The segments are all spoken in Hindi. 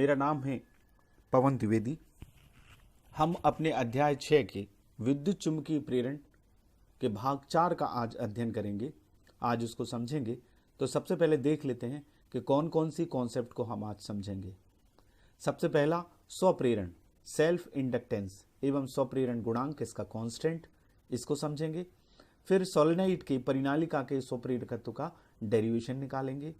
मेरा नाम है पवन द्विवेदी। हम अपने अध्याय 6 के विद्युत चुम्बकीय प्रेरण के भाग 4 का आज अध्ययन करेंगे। आज उसको समझेंगे। तो सबसे पहले देख लेते हैं कि कौन कौन सी कॉन्सेप्ट को हम आज समझेंगे। सबसे पहला स्वप्रेरण, सेल्फ इंडक्टेंस एवं स्वप्रेरण गुणांक, इसका कांस्टेंट, इसको समझेंगे। फिर सोलेनोइड की परिनालिका के स्वप्रेरकत्व का डेरिवेशन निकालेंगे।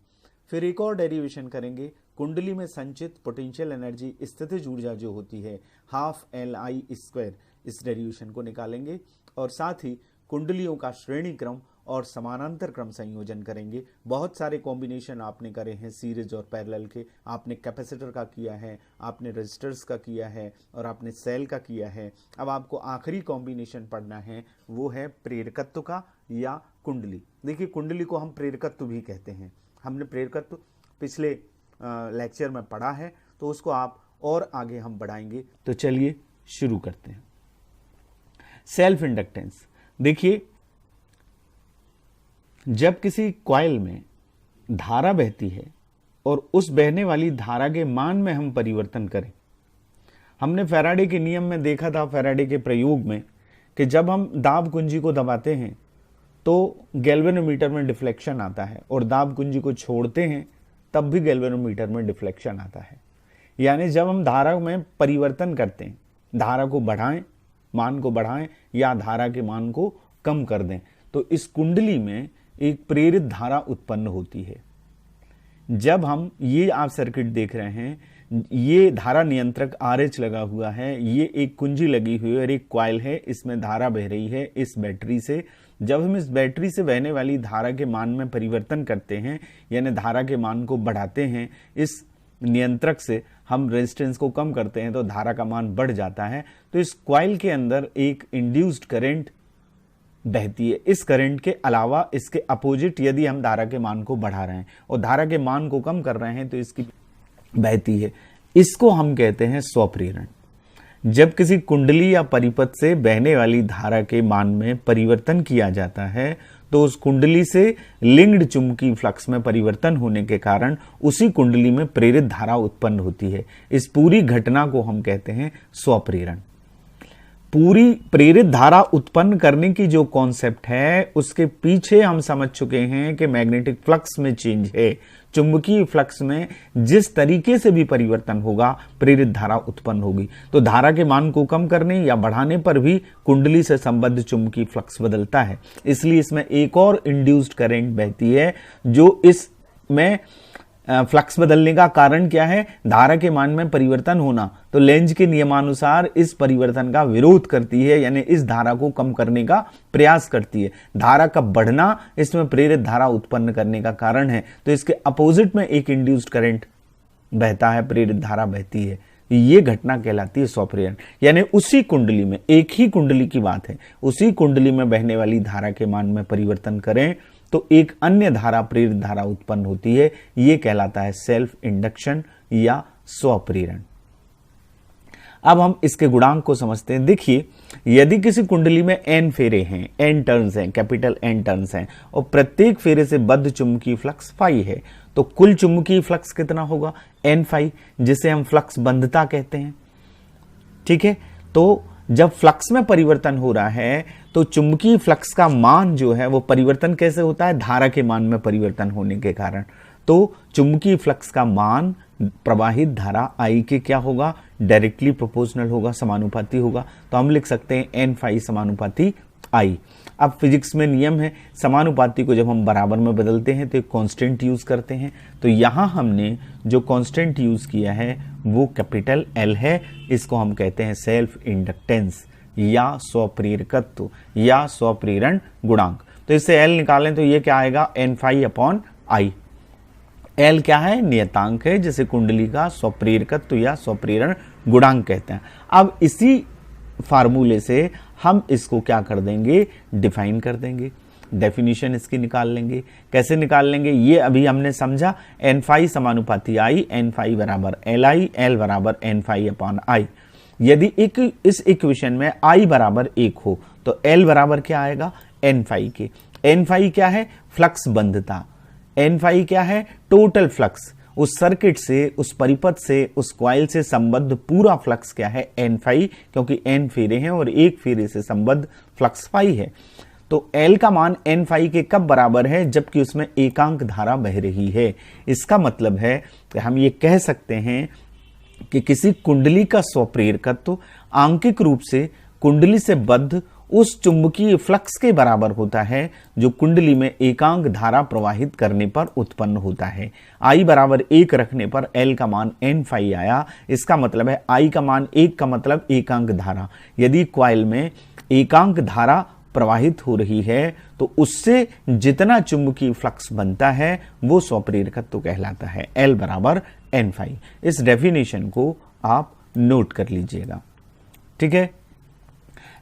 फिर एक और डेरिवेशन करेंगे, कुंडली में संचित पोटेंशियल एनर्जी स्थितिज ऊर्जा जो होती है 12LI², इस डेरिवेशन को निकालेंगे। और साथ ही कुंडलियों का श्रेणी क्रम और समानांतर क्रम संयोजन करेंगे। बहुत सारे कॉम्बिनेशन आपने करे हैं सीरीज और पैरेलल के। आपने कैपेसिटर का किया है, आपने रेजिस्टर्स का किया है और आपने सेल का किया है। अब आपको आखिरी कॉम्बिनेशन पढ़ना है, वो है प्रेरकत्व का या कुंडली। देखिए, कुंडली को हम प्रेरकत्व भी कहते हैं। हमने प्रेरकत्व पिछले लेक्चर में पढ़ा है, तो उसको आप और आगे हम बढ़ाएंगे। तो चलिए शुरू करते हैं। सेल्फ इंडक्टेंस, देखिए, जब किसी कॉइल में धारा बहती है और उस बहने वाली धारा के मान में हम परिवर्तन करें, हमने फैराडे के नियम में देखा था, फैराडे के प्रयोग में, कि जब हम दाब कुंजी को दबाते हैं तो गैल्वेनोमीटर में डिफ्लेक्शन आता है और दाब कुंजी को छोड़ते हैं तब भी गैल्वेनोमीटर में डिफ्लेक्शन आता है। यानी जब हम धारा में परिवर्तन करते हैं, धारा को बढ़ाएं, मान को बढ़ाएं या धारा के मान को कम कर दें, तो इस कुंडली में एक प्रेरित धारा उत्पन्न होती है। जब हम ये आप सर्किट देख रहे हैं, ये धारा नियंत्रक RH लगा हुआ है, ये एक कुंजी लगी हुई है और एक कॉइल है, इसमें धारा बह रही है इस बैटरी से। जब हम इस बैटरी से बहने वाली धारा के मान में परिवर्तन करते हैं, यानी धारा के मान को बढ़ाते हैं, इस नियंत्रक से हम रेजिस्टेंस को कम करते हैं, तो धारा का मान बढ़ जाता है। तो इस कॉइल के अंदर एक इंड्यूस्ड करंट बहती है। इस करंट के अलावा इसके अपोजिट यदि हम धारा के मान को बढ़ा रहे हैं और धारा के मान को कम कर रहे हैं, तो इसकी बहती है। इसको हम कहते हैं स्वप्रेरण। जब किसी कुंडली या परिपथ से बहने वाली धारा के मान में परिवर्तन किया जाता है, तो उस कुंडली से लिंक्ड चुंबकीय फ्लक्स में परिवर्तन होने के कारण उसी कुंडली में प्रेरित धारा उत्पन्न होती है। इस पूरी घटना को हम कहते हैं स्वप्रेरण। पूरी प्रेरित धारा उत्पन्न करने की जो कॉन्सेप्ट है, उसके पीछे हम समझ चुके हैं कि मैग्नेटिक फ्लक्स में चेंज है। चुंबकीय फ्लक्स में जिस तरीके से भी परिवर्तन होगा, प्रेरित धारा उत्पन्न होगी। तो धारा के मान को कम करने या बढ़ाने पर भी कुंडली से संबद्ध चुंबकीय फ्लक्स बदलता है। इसलिए इसमें एक और इंड्यूस्ड करंट बहती है, जो इसमें फ्लक्स बदलने का कारण क्या है? धारा के मान में परिवर्तन होना। तो लेंज के नियमानुसार इस परिवर्तन का विरोध करती है, यानी इस धारा को कम करने का प्रयास करती है। धारा का बढ़ना इसमें प्रेरित धारा उत्पन्न करने का कारण है। तो इसके अपोजिट में एक इंड्यूस्ड करंट बहता है, प्रेरित धारा बहती है। ये घटना कहलाती है स्वप्रेरण। यानी उसी कुंडली में, एक ही कुंडली की बात है, उसी कुंडली में बहने वाली धारा के मान में परिवर्तन करें तो एक अन्य धारा, प्रेरित धारा उत्पन्न होती है। यह कहलाता है सेल्फ इंडक्शन या स्वप्रेरण। अब हम इसके गुणांक को समझते हैं। देखिए, यदि किसी कुंडली में n फेरे हैं, n टर्न्स हैं, कैपिटल N टर्न्स हैं, और प्रत्येक फेरे से बद्ध चुंबकीय फ्लक्स फाई है, तो कुल चुंबकीय फ्लक्स कितना होगा? n फाई, जिसे हम फ्लक्स बंधता कहते हैं। ठीक है, तो जब फ्लक्स में परिवर्तन हो रहा है, तो चुंबकीय फ्लक्स का मान जो है वो परिवर्तन कैसे होता है? धारा के मान में परिवर्तन होने के कारण। तो चुंबकीय फ्लक्स का मान प्रवाहित धारा I के क्या होगा? डायरेक्टली प्रोपोर्शनल होगा, समानुपाती होगा। तो हम लिख सकते हैं n फाई समानुपाती I। अब फिजिक्स में नियम है, समानुपाती को जब हम बराबर में बदलते हैं तो एक कांस्टेंट यूज करते हैं। तो यहां हमने जो कांस्टेंट यूज किया है वो कैपिटल L है। इसको हम कहते हैं सेल्फ इंडक्टेंस या स्वप्रेरकत्व या स्वप्रेरण गुणांक। तो इससे L निकालें तो ये क्या आएगा? n phi upon I। L क्या है? नियतांक है, जिसे कुंडली का स्वप्रेरकत्व या स्वप्रेरण गुणांक कहते हैं। अब इसी फार्मूले से हम इसको क्या कर देंगे? डिफाइन कर देंगे। डेफिनेशन इसकी निकाल लेंगे। कैसे निकाल लेंगे ये अभी हमने समझा। n फाई समानुपाती I, n फाई बराबर Li, L बराबर n फाई अपॉन I। यदि इस इक्वेशन में I बराबर 1 हो तो L बराबर क्या आएगा? n फाई के। n फाई क्या है? फ्लक्स बंधता। n फाई क्या है? Total flux. उस सर्किट से, उस परिपथ से, उस कॉइल से संबद्ध पूरा फ्लक्स क्या है, n फाई, क्योंकि n फेरे हैं और एक फेरे से संबद्ध फ्लक्स फाई है। तो L का मान n फाई के कब बराबर है, जबकि उसमें एकांक धारा बह रही है। इसका मतलब है कि हम ये कह सकते हैं कि किसी कुंडली का स्वप्रेरकत्व आंकिक रूप से कुंडली से बद्ध उस चुंबकीय फ्लक्स के बराबर होता है जो कुंडली में एकांक धारा प्रवाहित करने पर उत्पन्न होता है। I बराबर 1 रखने पर L का मान n फाई आया। इसका मतलब है I का मान 1 का मतलब एकांक धारा। यदि कॉइल में एकांक धारा प्रवाहित हो रही है तो उससे जितना चुंबकीय फ्लक्स बनता है वो स्वप्रेरकत्व कहलाता है। L बराबर n फाई। इस डेफिनेशन को आप नोट कर लीजिएगा, ठीक है।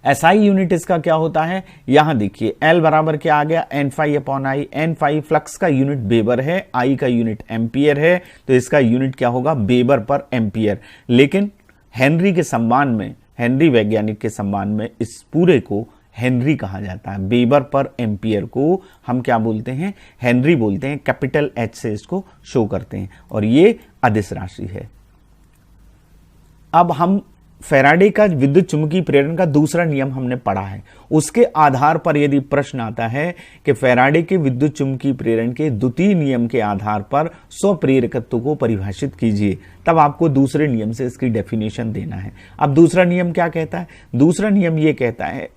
SI यूनिट इसका क्या होता है, यहां देखिए L बराबर क्या आ गया, n phi upon I। n phi flux का यूनिट वेबर है, I का यूनिट एम्पियर है, तो इसका यूनिट क्या होगा, वेबर पर एम्पियर। लेकिन हेनरी के सम्मान में, हेनरी वैज्ञानिक के सम्मान में इस पूरे को हेनरी कहा जाता है। वेबर पर एम्पियर को हम क्या बोलते हैं, हेनरी बोलते हैं। कैपिटल H से इसको शो करते हैं और ये अदिश राशि है। अब हम फैराडे का विद्युत चुंबकीय प्रेरण का दूसरा नियम हमने पढ़ा है। उसके आधार पर यदि प्रश्न आता है कि फैराडे के विद्युत चुंबकीय प्रेरण के द्वितीय नियम के आधार पर स्वप्रेरकत्व को परिभाषित कीजिए, तब आपको दूसरे नियम से इसकी डेफिनेशन देना है। अब दूसरा नियम क्या कहता है, दूसरा नियम यह कहता है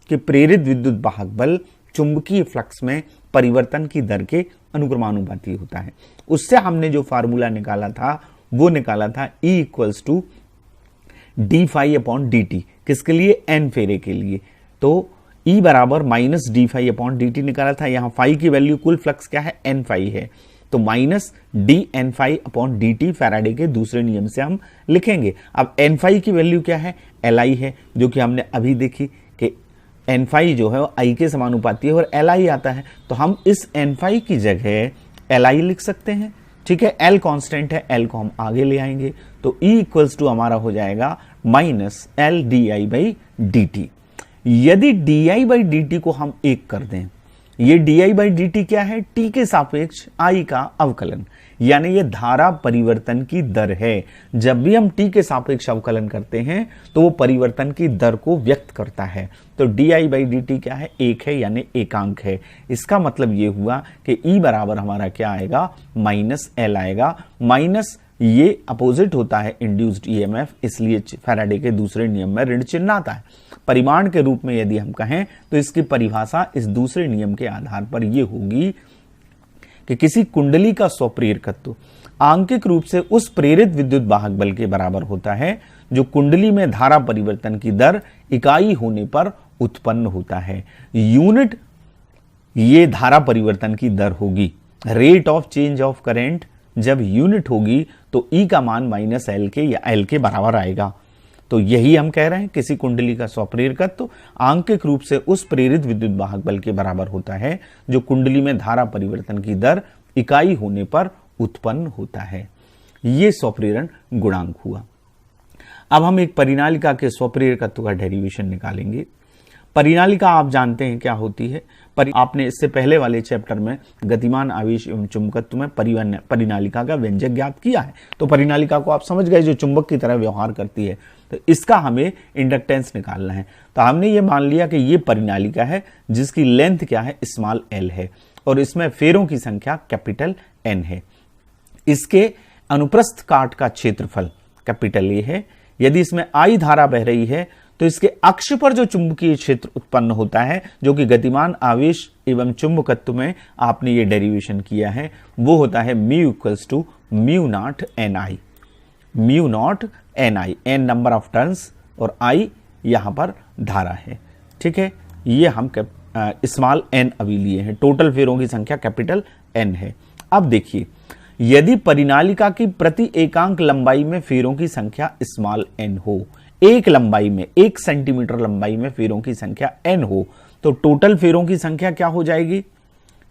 कि प्रेरित विद्युत वाहक बल चुंबकीय फ्लक्स में परिवर्तन की दर के अनुक्रमानुपाती होता है। उससे हमने जो फार्मूला निकाला था वो निकाला था E equals to D phi upon D T, किसके लिए, एन फेरे के लिए। तो E बराबर minus D phi upon D T निकाला था। यहां फाई की वैल्यू कुल फ्लक्स क्या है, एन फाई है, तो minus D N phi upon D T Faraday के दूसरे नियम से हम लिखेंगे। अब एन फाई की वैल्यू क्या है, एल आई है, जो कि हमने अभी देखी कि एन फाई जो है वो आई के समानुपाती है और एल आई आता है, तो हम इस एन फाई की जगह एल आई लिख सकते हैं, ठीक है। एल कांस्टेंट है, एल को हम आगे ले आएंगे, तो E इक्वल्स टू हमारा हो जाएगा minus L D I by D t. यदि d I by D t को हम एक कर दें, ये d I by D t क्या है, टी के सापेक्ष आई का अवकलन, यानी ये धारा परिवर्तन की दर है। जब भी हम टी के सापेक्ष अवकलन करते हैं तो वो परिवर्तन की दर को व्यक्त करता है। तो D I by D t क्या है, एक है, यानी एकांक है। इसका मतलब ये हुआ कि E बराबर हमारा क्या आएगा, माइनस एल आएगा। माइनस ये अपोजिट होता है इंड्यूस्ड ईएमएफ, इसलिए फैराडे के दूसरे नियम में ऋण चिन्ह आता है। परिमाण के रूप में यदि हम कहें तो इसकी परिभाषा इस दूसरे नियम के आधार पर यह होगी कि किसी कुंडली का स्वप्रेरकत्व आंकिक रूप से उस प्रेरित विद्युत वाहक बल के बराबर होता है जो कुंडली में धारा परिवर्तन की दर इकाई होने पर उत्पन्न होता है। यूनिट ये धारा परिवर्तन की दर होगी, rate of change of current जब यूनिट होगी तो E का मान माइनस एल के या एल के बराबर आएगा। तो यही हम कह रहे हैं, किसी कुंडली का स्वप्रेरकत्व आंकिक रूप से उस प्रेरित विद्युत वाहक बल के बराबर होता है जो कुंडली में धारा परिवर्तन की दर इकाई होने पर उत्पन्न होता है। ये स्वप्रेरण गुणांक हुआ। अब हम एक परिनालिका के स्वप्रेरकत्व का डेरिवेशन निकालेंगे। परिनालिका आप जानते हैं क्या होती है, आपने इससे पहले वाले चैप्टर में गतिमान आवेश एवं चुंबकत्व में परिनालिका का व्यंजक ज्ञात किया है। तो परिनालिका को आप समझ गए, जो चुंबक की तरह व्यवहार करती है। तो इसका हमें इंडक्टेंस निकालना है। तो हमने ये मान लिया कि ये परिनालिका है जिसकी लेंथ क्या है, स्मॉल एल है, और इसमें फेरों की संख्या कैपिटल एन है। इसके अनुप्रस्थ काट का क्षेत्रफल कैपिटल ए है। यदि इसमें आई धारा बह रही है तो इसके अक्ष पर जो चुंबकीय क्षेत्र उत्पन्न होता है, जो कि गतिमान आवेश एवं चुंबकत्व में आपने ये डेरिवेशन किया है, वो होता है mu equals to mu naught N I. Mu naught N I, N number of turns और आई यहां पर धारा है, ठीक है। ये हम स्मॉल एन अभी लिए हैं, टोटल फेरों की संख्या कैपिटल एन है। अब देखिए, यदि परिनालिका की प्रति एकांक लंबाई में फेरों की संख्या स्मॉल एन हो, एक लंबाई में, 1 सेंटीमीटर लंबाई में फेरों की संख्या n हो, तो टोटल फेरों की संख्या क्या हो जाएगी,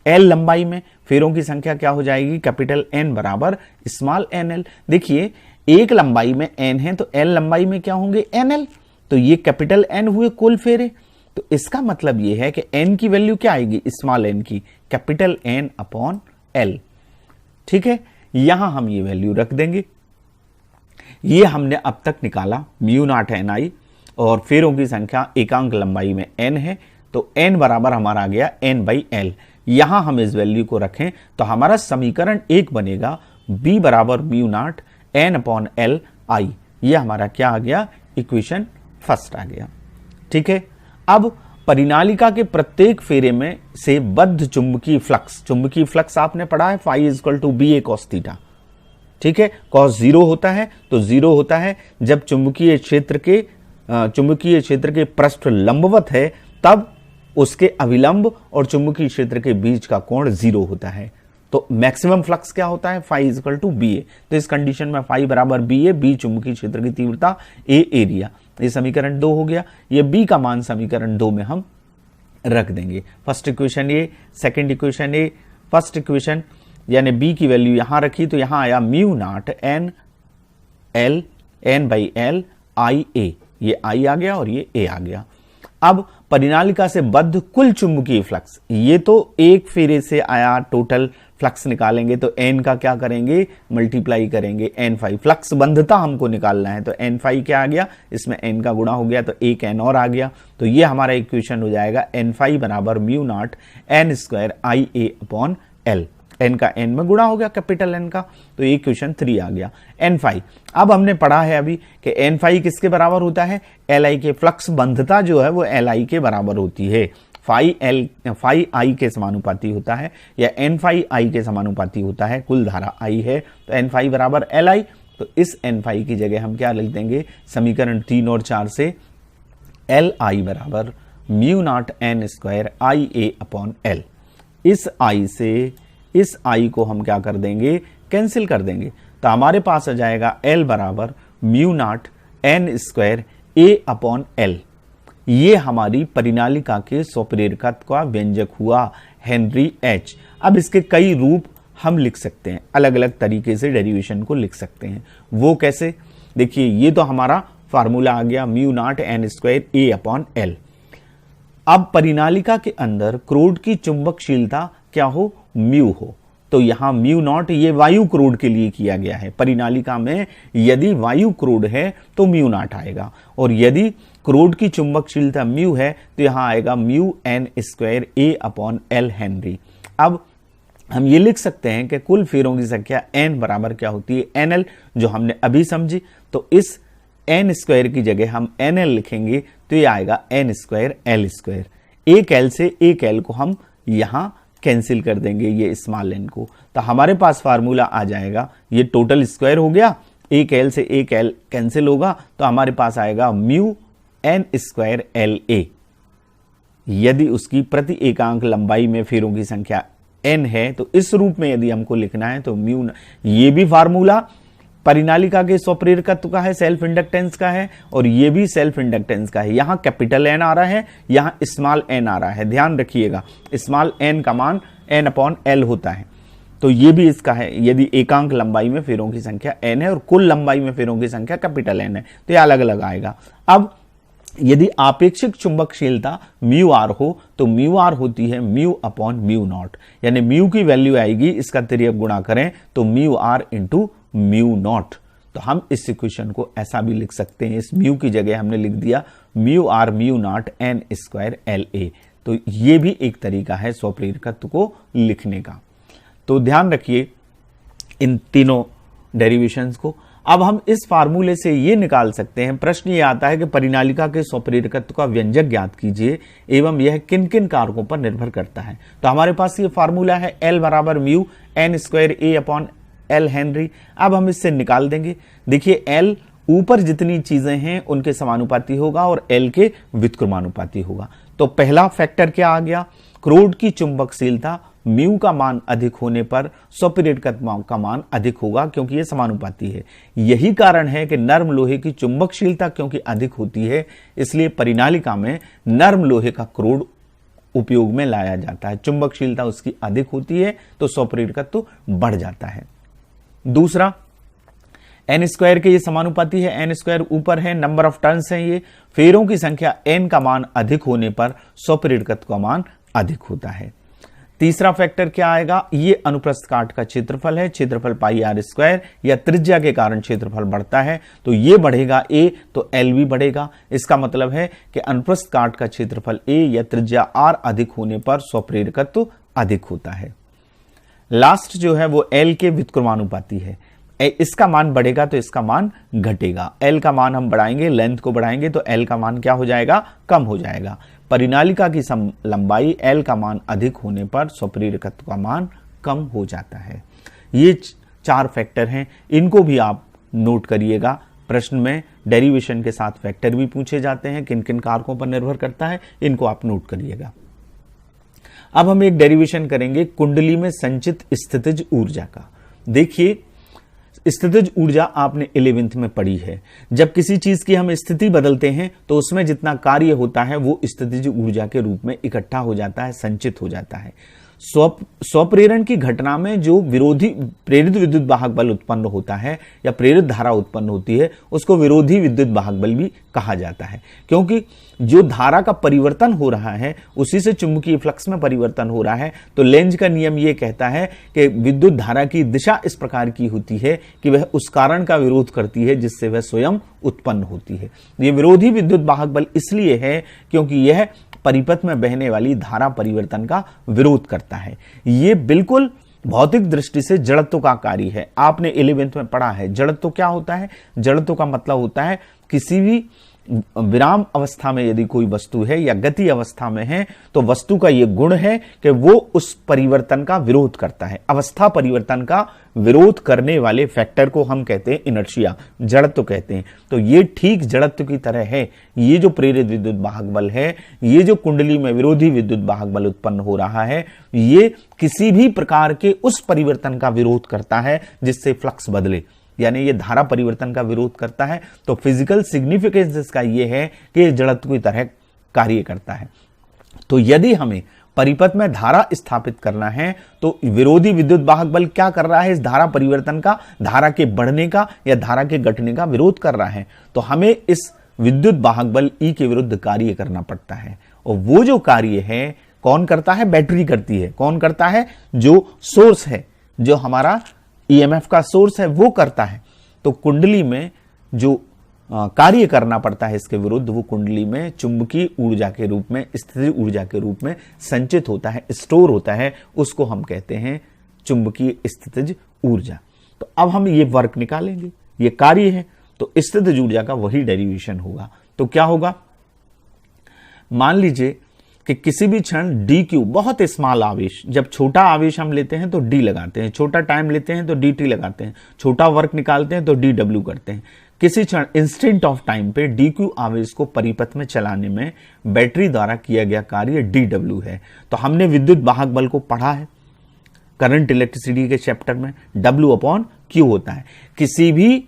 L लंबाई में फेरों की संख्या क्या हो जाएगी, कैपिटल N बराबर स्मॉल nl। देखिए, एक लंबाई में n है तो L लंबाई में क्या होंगे, nl। तो ये कैपिटल N हुए कुल फेरे। तो इसका मतलब ये है कि n की वैल्यू क्या आएगी, स्मॉल n की, कैपिटल N अपॉन L, ठीक है। यहां हम ये वैल्यू रख देंगे। ये हमने अब तक निकाला म्यू नॉट एन आई, और फेरों की संख्या एकांक लंबाई में n है, तो n बराबर हमारा आ गया n/l। यहां हम इस वैल्यू को रखें तो हमारा समीकरण 1 बनेगा b बराबर म्यू नॉट n/l i। ये हमारा क्या आ गया, इक्वेशन फर्स्ट आ गया। ठीक है, अब परिनालिका के प्रत्येक फेरे में से बद्ध चुंबकीय फ्लक्स आपने पढ़ा है phi equal to BA cos थीटा। ठीक है, cos 0 होता है तो 0 होता है जब चुंबकीय क्षेत्र के पृष्ठ लंबवत है, तब उसके अविलंब और चुंबकीय क्षेत्र के बीच का कोण 0 होता है। तो मैक्सिमम फ्लक्स क्या होता है, फाई इक्वल टू BA। तो इस कंडीशन में फाई बराबर BA, B चुंबकीय क्षेत्र की तीव्रता, A एरिया। ये समीकरण 2 हो गया। ये B का मान समीकरण 2 में हम रख देंगे। First equation A, second equation A। First equation यानी B की वैल्यू यहां रखी तो यहां आया mu naught n/l I A। ये I आ गया और ये A आ गया। अब परिनालिका से बद्ध कुल चुंबकीय फ्लक्स, ये तो एक फेरे से आया टोटल फ्लक्स निकालेंगे तो n का क्या करेंगे, मल्टीप्लाई करेंगे n फाई। फ्लक्स बंधता हमको निकालना है तो n फाई क्या आ गया, इसमें n का गुणा हो गया तो एक n और आ गया। तो ये हमारा इक्वेशन हो जाएगा n फाई बराबर म्यू नॉट n स्क्वायर आई ए अपॉन l। n का n में गुणा हो गया, कैपिटल N का, तो ये इक्वेशन 3 आ गया। n फाई, अब हमने पढ़ा है अभी कि n फाई किसके बराबर होता है, li के। फ्लक्स बंधता जो है वो li के बराबर होती है। फाई आई के समानुपाती होता है या n फाई आई के समानुपाती होता है। कुल धारा I है तो n फाई बराबर li। तो इस n फाई की जगह हम क्या लिख देंगे, समीकरण 3 और 4 से li बराबर म्यू नॉट n स्क्वायर आई ए अपॉन l। इस I से इस I को हम क्या कर देंगे, कैंसिल कर देंगे। तो हमारे पास आ जाएगा L बराबर mu naught n square A upon L। ये हमारी परिनालिका के स्वप्रेरकत्व का व्यंजक हुआ, हेनरी H। अब इसके कई रूप हम लिख सकते हैं, अलग अलग तरीके से डेरिवेशन को लिख सकते हैं। वो कैसे, देखिए ये तो हमारा फार्मूला आ गया mu naught n square A upon L। अब परिनालिका के अंदर क्रोड की चुंबकशीलता क्या हो, म्यू हो, तो यहां म्यू नॉट ये वायु क्रोड के लिए किया गया है। परिनालिका में यदि वायु क्रोड है तो म्यू नॉट आएगा, और यदि क्रोड की चुंबकशीलता म्यू है तो यहां आएगा mu n square A upon L Henry. अब हम ये लिख सकते हैं कि कुल फेरों की संख्या n बराबर क्या होती है, NL, जो हमने अभी समझी। तो इस n स्क्वायर की जगह हम NL लिखेंगे तो ये आएगा n स्क्वायर L स्क्वायर। एक L से एक L को हम यहां कैंसिल कर देंगे, ये स्मॉल n को। तो हमारे पास फार्मूला आ जाएगा, ये टोटल स्क्वायर हो गया, एक L से एक L कैंसिल होगा तो हमारे पास आएगा म्यू n स्क्वायर LA। यदि उसकी प्रति एकांक लंबाई में फेरों की संख्या n है तो इस रूप में यदि हमको लिखना है तो म्यू, ये भी फार्मूला परिनालिका के स्वप्रेरकत्व का है, सेल्फ इंडक्टेंस का है, और ये भी सेल्फ इंडक्टेंस का है। यहां कैपिटल N आ रहा है, यहां स्मॉल n आ रहा है, ध्यान रखिएगा। स्मॉल n का मान n अपॉन L होता है, तो ये भी इसका है। यदि एकांक लंबाई में फेरों की संख्या n है और कुल लंबाई में फेरों की संख्या कैपिटल N है तो ये अलग अलग आएगा। अब यदि आपेक्षिक चुंबकशीलता म्यू आर हो तो म्यू आर होती है म्यू अपॉन म्यू नॉट, यानी म्यू की वैल्यू आएगी, इसका तिर्यक गुणा करें तो mu R into mu naught. तो हम इस इक्वेशन को ऐसा भी लिख सकते हैं, इस म्यू की जगह हमने लिख दिया mu R mu naught n square LA। तो ये भी एक तरीका है स्वप्रेरकत्व को लिखने का। तो ध्यान रखिए इन तीनों डेरिवेशंस को। अब हम इस फार्मूले से ये निकाल सकते हैं, प्रश्न ये आता है कि परिनालिका के स्वप्रेरकत्व का व्यंजक ज्ञात कीजिए एवं यह किन किन कारकों पर निर्भर करता है। तो हमारे पास ये फार्मूला है L बराबर mu n square A upon L Henry. अब हम इससे निकाल देंगे। देखिए L ऊपर जितनी चीजें हैं उनके समानुपाती होगा और L के व्युत्क्रमानुपाती होगा। तो पहला फैक्टर क्या आ गया, क्रोड की चुंबकशीलता म्यू का मान अधिक होने पर स्वप्रेरकत्व का मान अधिक होगा, क्योंकि यह समानुपाती है। यही कारण है कि नर्म लोहे की चुंबकशीलता क्योंकि अधिक होती है, इसलिए परिनालिका में नर्म लोहे का क्रोड उपयोग में लाया जाता है। चुंबकशीलता उसकी अधिक होती है तो स्वप्रेरकत्व बढ़ जाता है। दूसरा, n स्क्वायर के ये समानुपाती है, n स्क्वायर ऊपर है, नंबर ऑफ टर्न्स है, ये फेरों की संख्या n का मान अधिक होने पर स्वप्रेरकत्व का मान अधिक होता है। तीसरा फैक्टर क्या आएगा, ये अनुप्रस्थ काट का क्षेत्रफल है, क्षेत्रफल पाई आर स्क्वायर, या त्रिज्या के कारण क्षेत्रफल बढ़ता है तो ये बढ़ेगा ए तो एल भी बढ़ेगा। इसका मतलब है कि अनुप्रस्थ काट का क्षेत्रफल ए या त्रिज्या आर अधिक होने पर स्वप्रेरकत्व अधिक होता है। लास्ट जो है वो एल के व्युत्क्रमानुपाती है, इसका मान बढ़ेगा तो इसका मान घटेगा। एल का मान हम बढ़ाएंगे, लेंथ को बढ़ाएंगे तो एल का मान क्या हो जाएगा, कम हो जाएगा। परिनालिका की लंबाई एल का मान अधिक होने पर स्वप्रेरकत्व का मान कम हो जाता है। ये 4 फैक्टर हैं, इनको भी आप नोट करिएगा। प्रश्न में डेरिवेशन के साथ फैक्टर भी पूछे जाते हैं, किन किन कारकों पर निर्भर करता है, इनको आप नोट करिएगा। अब हम एक डेरिवेशन करेंगे कुंडली में संचित स्थितिज ऊर्जा का। देखिए, स्थितिज ऊर्जा आपने 11th में पढ़ी है। जब किसी चीज की हम स्थिति बदलते हैं तो उसमें जितना कार्य होता है वो स्थितिज ऊर्जा के रूप में इकट्ठा हो जाता है, संचित हो जाता है। स्वप्रेरण की घटना में जो विरोधी प्रेरित विद्युत वाहक बल उत्पन्न होता है या प्रेरित धारा उत्पन्न होती है उसको विरोधी विद्युत वाहक बल भी कहा जाता है, क्योंकि जो धारा का परिवर्तन हो रहा है उसी से चुंबकीय फ्लक्स में परिवर्तन हो रहा है। तो लेंज का नियम यह कहता है कि विद्युत धारा की दिशा इस प्रकार की होती है कि वह उस कारण का विरोध करती है जिससे वह स्वयं उत्पन्न होती है। ये विरोधी विद्युत वाहक बल इसलिए है क्योंकि यह परिपथ में बहने वाली धारा परिवर्तन का विरोध करता है। ये बिल्कुल भौतिक दृष्टि से जड़त्व का कार्य है। आपने 11th में पढ़ा है जड़त्व क्या होता है। जड़त्व का मतलब होता है किसी भी विराम अवस्था में यदि कोई वस्तु है या गति अवस्था में है तो वस्तु का यह गुण है कि वो उस परिवर्तन का विरोध करता है। अवस्था परिवर्तन का विरोध करने वाले फैक्टर को हम कहते हैं इनर्शिया, जड़त्व कहते हैं। तो ये ठीक जड़त्व की तरह है। ये जो प्रेरित विद्युत वाहक बल है, ये जो कुंडली में विरोधी विद्युत वाहक बल उत्पन्न हो रहा है, ये किसी भी प्रकार के उस परिवर्तन का विरोध करता है जिससे फ्लक्स बदले, यानी ये धारा परिवर्तन का विरोध करता है। तो फिजिकल सिग्निफिकेंस इसका ये है कि जड़त्व की तरह कार्य करता है। तो यदि हमें परिपथ में धारा स्थापित करना है तो विरोधी विद्युत वाहक बल क्या कर रहा है, इस धारा परिवर्तन का, धारा के बढ़ने का या धारा के घटने का विरोध कर रहा है। तो हमें इस विद्युत वाहक बल ई के विरुद्ध कार्य करना पड़ता है। और वो जो कार्य है कौन करता है, बैटरी करती है। कौन करता है, जो सोर्स है, जो हमारा ईएमएफ का सोर्स है वो करता है। तो कुंडली में जो कार्य करना पड़ता है इसके विरुद्ध, वो कुंडली में चुंबकीय ऊर्जा के रूप में, स्थितिज ऊर्जा के रूप में संचित होता है, स्टोर होता है, उसको हम कहते हैं चुंबकीय स्थितिज ऊर्जा। तो अब हम ये वर्क निकालेंगे, ये कार्य है, तो स्थितिज ऊर्जा का वही डेरिवेशन होगा। तो क्या होगा, मान लीजिए कि किसी भी क्षण डी क्यू, बहुत स्मॉल आवेश, जब छोटा आवेश हम लेते हैं तो डी लगाते हैं, छोटा टाइम लेते हैं तो डी टी लगाते हैं, छोटा वर्क निकालते हैं तो डी डब्ल्यू करते हैं। किसी क्षण इंस्टेंट ऑफ टाइम पे डी क्यू आवेश को परिपथ में चलाने में बैटरी द्वारा किया गया कार्य डी डब्ल्यू है। तो हमने विद्युत वाहक बल को पढ़ा है करंट इलेक्ट्रिसिटी के चैप्टर में, डब्ल्यू अपॉन क्यू होता है। किसी भी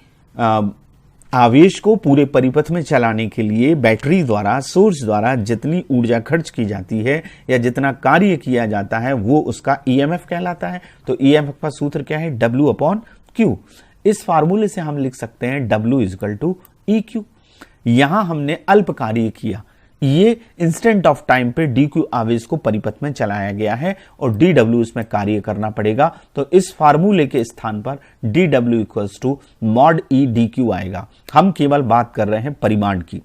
आवेश को पूरे परिपथ में चलाने के लिए बैटरी द्वारा, सोर्स द्वारा जितनी ऊर्जा खर्च की जाती है या जितना कार्य किया जाता है वो उसका ईएमएफ कहलाता है। तो ईएमएफ का सूत्र क्या है, डब्ल्यू अपॉन क्यू। इस फार्मूले से हम लिख सकते हैं डब्ल्यू इजकल टू ई क्यू। यहां हमने अल्प कार्य किया, ये इंस्टेंट ऑफ टाइम पे डी क्यू आवेश को परिपथ में चलाया गया है और डी डब्ल्यू इसमें कार्य करना पड़ेगा। तो इस फार्मूले के स्थान पर D W equals to mod E D Q आएगा। हम केवल बात कर रहे हैं परिमाण की।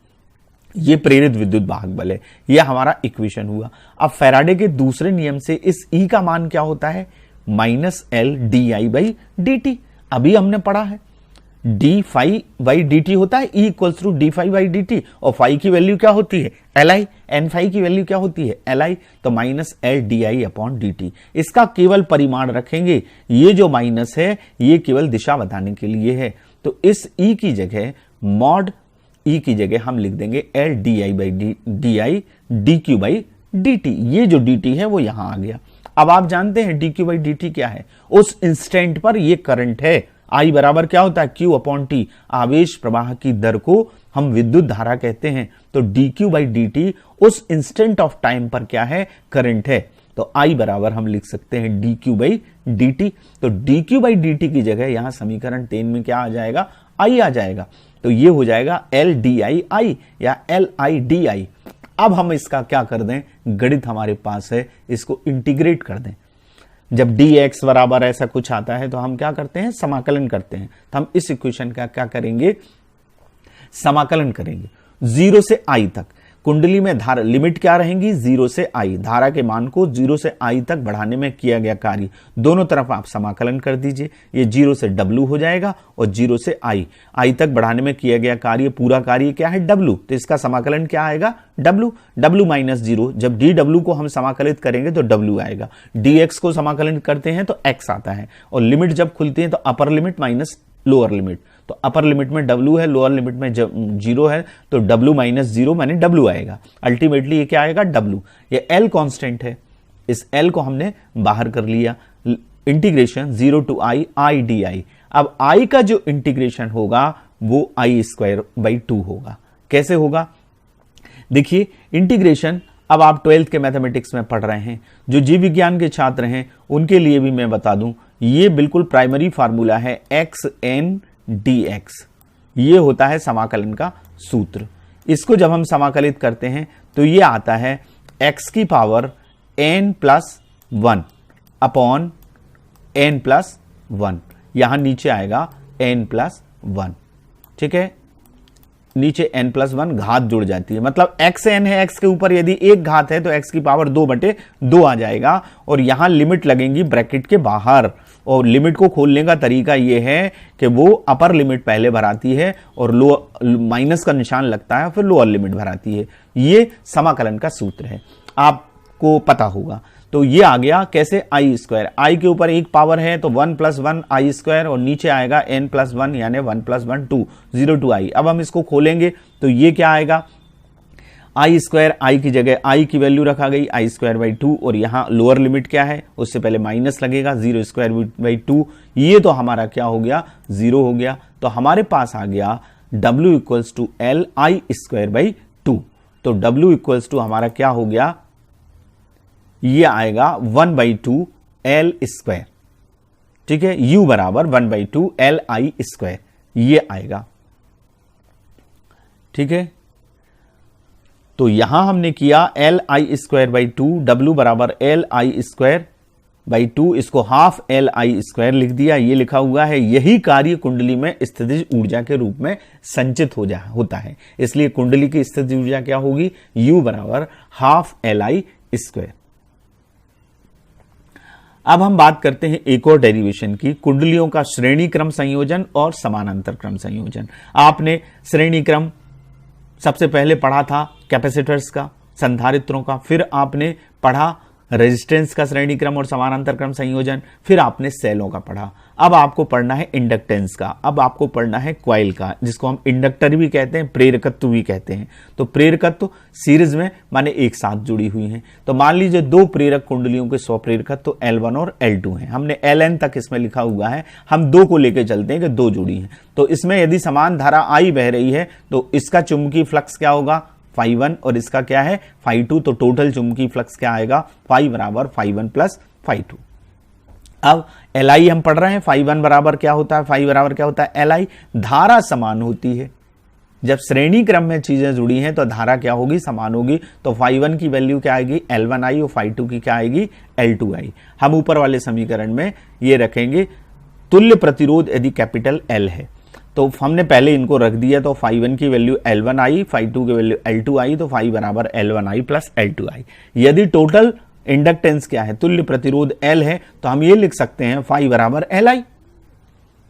ये प्रेरित विद्युत वाहक बल है, यह हमारा इक्वेशन हुआ। अब फैराडे के दूसरे नियम से इस ई का मान क्या होता है, minus L D I by D T. अभी हमने पढ़ा है D phi by D T होता है, E equals to D phi by D T, और फाई की वैल्यू क्या होती है, एल आई, एन फाई की वैल्यू क्या होती है, एल आई। तो minus L D I upon D T, इसका केवल परिमाण रखेंगे। ये जो माइनस है ये केवल दिशा बताने के लिए है। तो इस ई की जगह, मॉड ई की जगह हम लिख देंगे L D I by D I D q by D T. ये जो डी टी है वो यहां आ गया। अब आप जानते हैं d q by D t क्या है, उस इंस्टेंट पर ये करंट है। आई बराबर क्या होता है, क्यू अपॉन टी, आवेश प्रवाह की दर को हम विद्युत धारा कहते हैं। तो d q by D T उस इंस्टेंट ऑफ टाइम पर क्या है, करंट है। तो आई बराबर हम लिख सकते हैं d q by D t. तो d q by D t की जगह यहां समीकरण 3 में क्या आ जाएगा, आई आ जाएगा। तो ये हो जाएगा एल डी आई आई या एल आई डी आई। अब हम इसका क्या कर दें, गणित हमारे पास है, इसको इंटीग्रेट कर दें। जब dx बराबर ऐसा कुछ आता है तो हम क्या करते हैं, समाकलन करते हैं। तो हम इस इक्वेशन का क्या करेंगे, समाकलन करेंगे 0 से i तक। कुंडली में धारा लिमिट क्या रहेंगी, 0 से i, धारा के मान को 0 से i तक बढ़ाने में किया गया कार्य, दोनों तरफ आप समाकलन कर दीजिए। ये 0 से w हो जाएगा और 0 से i तक बढ़ाने में किया गया कार्य, पूरा कार्य क्या है w, तो इसका समाकलन क्या आएगा w माइनस 0। जब dw को हम समाकलित करेंगे तो w आएगा, dx को समाकलन करते हैं तो x आता है, और लिमिट जब खुलती है तो upper limit minus lower limit, तो अपर लिमिट में w है, लोअर लिमिट में 0 है, तो w माइनस 0 माने w आएगा। अल्टीमेटली ये क्या आएगा, w। ये l कांस्टेंट है, इस l को हमने बाहर कर लिया। Integration 0 to i di। अब i का जो इंटीग्रेशन होगा वो i²/2 होगा। कैसे होगा, देखिए इंटीग्रेशन, अब आप 12th के मैथमेटिक्स में पढ़ रहे हैं, जो जीव विज्ञान के छात्र हैं उनके लिए भी मैं बता दूं, ये बिल्कुल प्राइमरी फार्मूला है xn dx, ये होता है समाकलन का सूत्र। इसको जब हम समाकलित करते हैं तो ये आता है x की पावर n+1 अपॉन n+1, यहां नीचे आएगा n+1, ठीक है, नीचे n+1 घात जुड़ जाती है, मतलब xn है, x के ऊपर यदि एक घात है तो x की पावर 2/2 आ जाएगा, और यहां लिमिट लगेंगी ब्रैकेट के बाहर। और लिमिट को खोलने का तरीका यह है कि वो अपर लिमिट पहले भराती है और माइनस का निशान लगता है, फिर लोअर लिमिट भराती है। ये समाकलन का सूत्र है, आपको पता होगा। तो ये आ गया कैसे, i², i के ऊपर एक पावर है तो 1 + 1 i², और नीचे आएगा n+1 यानी 1 + 1 2, 0 to i। अब हम इसको खोलेंगे तो ये क्या आएगा, i², i की जगह i की वैल्यू रखा गई i²/2, और यहां लोअर लिमिट क्या है, उससे पहले माइनस लगेगा 0²/2, ये तो हमारा क्या हो गया, 0 हो गया। तो हमारे पास आ गया w = l i²/2। तो w = हमारा क्या हो गया, ये आएगा 1/2 l², ठीक है, u बराबर 1/2 l i², ये आएगा, ठीक है। तो यहां हमने किया l i²/2, w बराबर l i²/2, इसको हाफ l i² लिख दिया, ये लिखा हुआ है। यही कार्य कुंडली में स्थितिज ऊर्जा के रूप में संचित होता है, इसलिए कुंडली की स्थितिज ऊर्जा क्या होगी, u बराबर हाफ l i²। अब हम बात करते हैं एक और डेरिवेशन की, कुंडलियों का श्रेणी क्रम संयोजन और समानांतर क्रम संयोजन। आपने श्रेणी क्रम सबसे पहले पढ़ा था कैपेसिटर्स का, संधारित्रों का, फिर आपने पढ़ा रेजिस्टेंस का श्रेणी क्रम और समानांतर क्रम संयोजन, फिर आपने सेलों का पढ़ा। अब आपको पढ़ना है इंडक्टेंस का, अब आपको पढ़ना है क्वाइल का, जिसको हम इंडक्टर भी कहते हैं, प्रेरकत्व भी कहते हैं। तो प्रेरकत्व सीरीज में माने एक साथ जुड़ी हुई हैं। तो मान लीजिए दो प्रेरक कुंडलियों के स्वप्रेरकत्व L1 और L2 हैं, हमने Ln तक इसमें लिखा हुआ है, हम दो को लेकर चलते हैं कि दो जुड़ी हैं। तो इसमें यदि समान धारा I बह रही है तो इसका चुंबकीय फ्लक्स क्या होगा, φ1, और इसका क्या है φ2, तो टोटल चुंबकीय फ्लक्स क्या आएगा, φ बराबर φ1 + φ2। अब Li हम पढ़ रहे हैं, φ1 बराबर क्या होता है, φ बराबर क्या होता है Li। धारा समान होती है, जब श्रेणी क्रम में चीजें जुड़ी हैं तो धारा क्या होगी, समान होगी। तो φ1 की वैल्यू क्या आएगी, L1i, और φ2 की क्या आएगी, L2i। हम ऊपर वाले समीकरण में ये रखेंगे, तुल्य प्रतिरोध यदि कैपिटल L है तो हमने पहले इनको रख दिया, तो φ1 की वैल्यू L1i, φ2 की वैल्यू L2i, तो φ बराबर L1i + L2i। यदि टोटल इंडक्टेंस क्या है, तुल्य प्रतिरोध L है, तो हम ये लिख सकते हैं φ बराबर Li।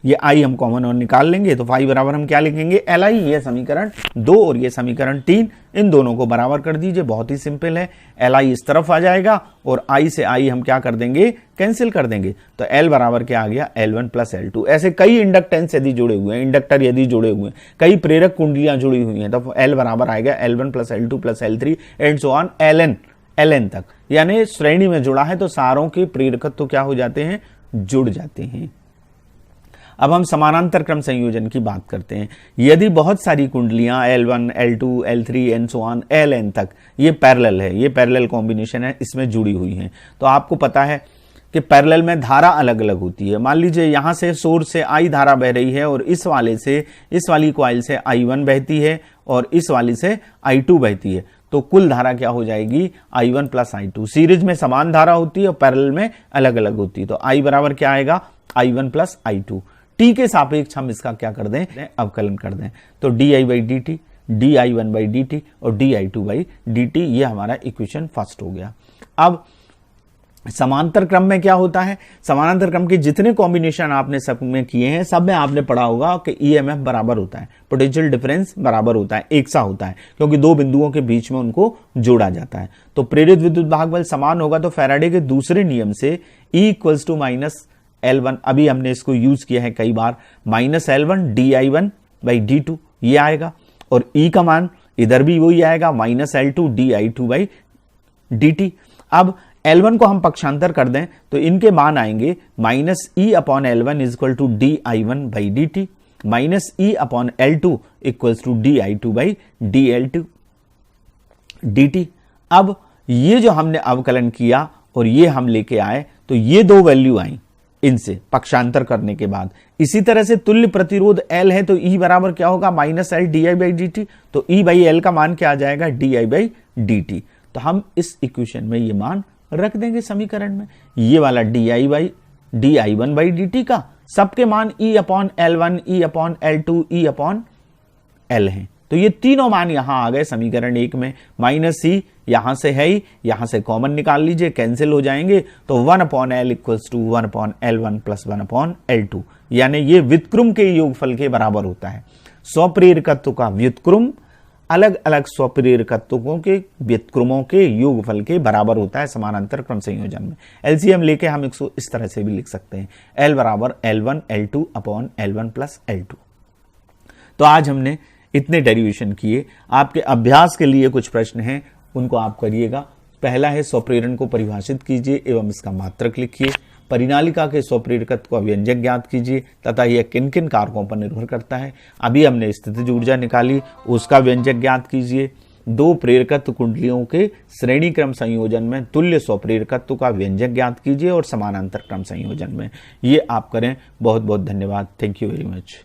ये I हम कॉमन और निकाल लेंगे, तो φ बराबर हम क्या लिखेंगे, Li। ये समीकरण 2 और ये समीकरण 3, इन दोनों को बराबर कर दीजिए, बहुत ही सिंपल है। Li इस तरफ आ जाएगा और I से I हम क्या कर देंगे, कैंसिल कर देंगे। तो L बराबर क्या आ गया, L1 + L2। ऐसे कई इंडक्टेंस यदि जुड़े हुए हैं, इंडक्टर यदि जुड़े हुए हैं, कई प्रेरक कुंडलियां जुड़ी हुई हैं, तो L बराबर आएगा L1 + L2 + L3 and so on Ln तक। यानी श्रेणी में जुड़ा है तो सारों के प्रेरकत्व क्या हो जाते हैं, जुड़ जाते हैं। अब हम समानांतर क्रम संयोजन की बात करते हैं। यदि बहुत सारी कुंडलियां L1, L2, L3 and so on Ln तक, ये पैरेलल है, ये पैरेलल कॉम्बिनेशन है, इसमें जुड़ी हुई हैं, तो आपको पता है कि पैरेलल में धारा अलग अलग होती है। मान लीजिए यहां से सोर्स से I धारा बह रही है और इस वाली कॉइल से I1 बहती है और इस वाली से I2 बहती है, तो कुल धारा क्या हो जाएगी I1 प्लस I2। सीरीज में समान धारा होती है और पैरेलल में अलग अलग होती है, तो I बराबर क्या आएगा I1 प्लस I2। टी के सापेक्ष हम इसका क्या कर दें, अवकलन कर दें, तो D by D T, di1 by D T और di2 बाई डी टी, ये हमारा इक्वेशन फर्स्ट हो गया। अब समांतर क्रम में क्या होता है, समानांतर क्रम के जितने कॉम्बिनेशन आपने सब में किए हैं सब में आपने पढ़ा होगा कि ईएमएफ बराबर होता है, पोटेंशियल डिफरेंस बराबर होता है, एक सा होता है, क्योंकि दो बिंदुओं के बीच में उनको जोड़ा जाता है। तो प्रेरित विद्युत भाग बल समान होगा, तो फैराडे के दूसरे नियम से E equals to minus L1, अभी हमने इसको यूज किया है कई बार, माइनस L1 di1 बाई डी2 ये आएगा, और E का मान इधर भी वही आएगा minus L2 di2 by dt। अब L1 को हम पक्षांतर कर दें तो इनके मान आएंगे minus E upon L1 is equal to di1 by dt, minus E upon L2 equals to di2 by dl2 dt। अब ये जो हमने अवकलन किया और ये हम लेके आए, तो ये दो वैल्यू आई इनसे पक्षांतर करने के बाद। इसी तरह से तुल्य प्रतिरोध L है, तो E बराबर क्या होगा minus L di by dt, तो E बाई L का मान क्या आ जाएगा di बाई dt। तो हम इस इक्वेशन में ये मान रख देंगे समीकरण में, ये वाला di1 बाई dt का सबके मान E upon L1, E upon L2, E upon L है, तो ये तीनों मान यहां आ गए समीकरण एक में। माइनस C यहां से है ही, यहां से कॉमन निकाल लीजिए, कैंसिल हो जाएंगे, तो 1 upon L equals to 1 upon L1 plus 1 upon L2, यानी ये व्युत्क्रम के योगफल के बराबर होता है। स्वप्रेरकत्व का व्युत्क्रम अलग अलग स्वप्रेरकत्वों के व्युत्क्रमों के योगफल के बराबर होता है समानांतर क्रम संयोजन में। एलसीएम लेके हम इसको इस तरह से भी लिख सकते हैं, L बराबर L1 L2 upon L1 plus L2। तो आज हमने इतने डेरिवेशन किए। आपके अभ्यास के लिए कुछ प्रश्न हैं, उनको आप करिएगा। पहला है स्वप्रेरण को परिभाषित कीजिए एवं इसका मात्रक लिखिए। परिनालिका के स्वप्रेरकत्व का व्यंजक ज्ञात कीजिए तथा यह किन किन कारकों पर निर्भर करता है। अभी हमने स्थितिज ऊर्जा निकाली, उसका व्यंजक ज्ञात कीजिए। दो प्रेरकत्व कुंडलियों के श्रेणी क्रम संयोजन में तुल्य स्वप्रेरकत्व का व्यंजक ज्ञात कीजिए और समानांतर क्रम संयोजन में। ये आप करें। बहुत बहुत धन्यवाद। Thank you very much.